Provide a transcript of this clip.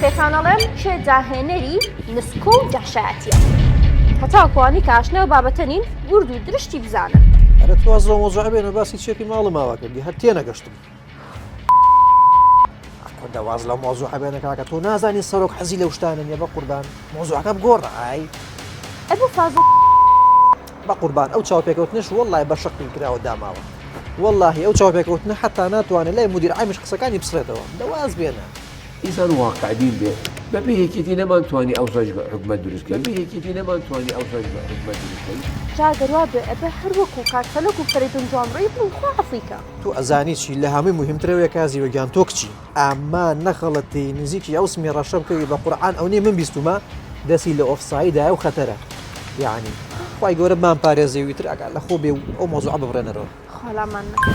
پێتانەڵێم شێ جاهێنەری نسکۆ و دەحشایەتیە هەتاکوانی کاشنە و بابەتە نین ورد و درشتی بزانن ئەرە توازەوە مۆزوع بێنە باسی چێکی ماڵە ماوا کردی هەر تێنەگەشتم دەواز لە مۆزوع بێنە کاکە تۆ نازانی سەرۆک حەزی لەو شتانە نیە بە قوربان مۆزوعەکە بگۆڕە ئای ئەبوو فازڵ بە قوربان ئەو چاوپێکەوتنش وەڵڵای بە شەقی کراوە داماوە واللهی ئەو چاوپێکەوتنە حتا ناتوانێت لای مدیر عامیش قسەکانی بسرێتەوە دەواز بێنە ئیسان واقعبین بێ بەبێ یەکێتی نەمانتوانی ئەو ساژ بە حکومەت دروستکە بێ یەکێتی نەمانتوانی ئەو ساژ بە حکومەت دروستکەی جاگەروا بێ ئەبێ هەر وەکو کاکسەلۆک و فەریدون جوامڕۆی بخوا عەفویکە تو ئەزانی چی لە هەمووی مهمترەوەیە کازی وەگیان تۆ کچی ئەمما نەخەڵەتی نزیکی ئەو سمی ڕەشە بکەوی بە قورعان ئەو نێ من بیستومە دەسی لە ئۆفسایدایە و خەتەرە یعنی خوای گەورە مان پارێزەوی تر ئەگەر لە خۆ بێ و ئەو مۆزوعە ببڕێنەرەوە خۆلامان نەکە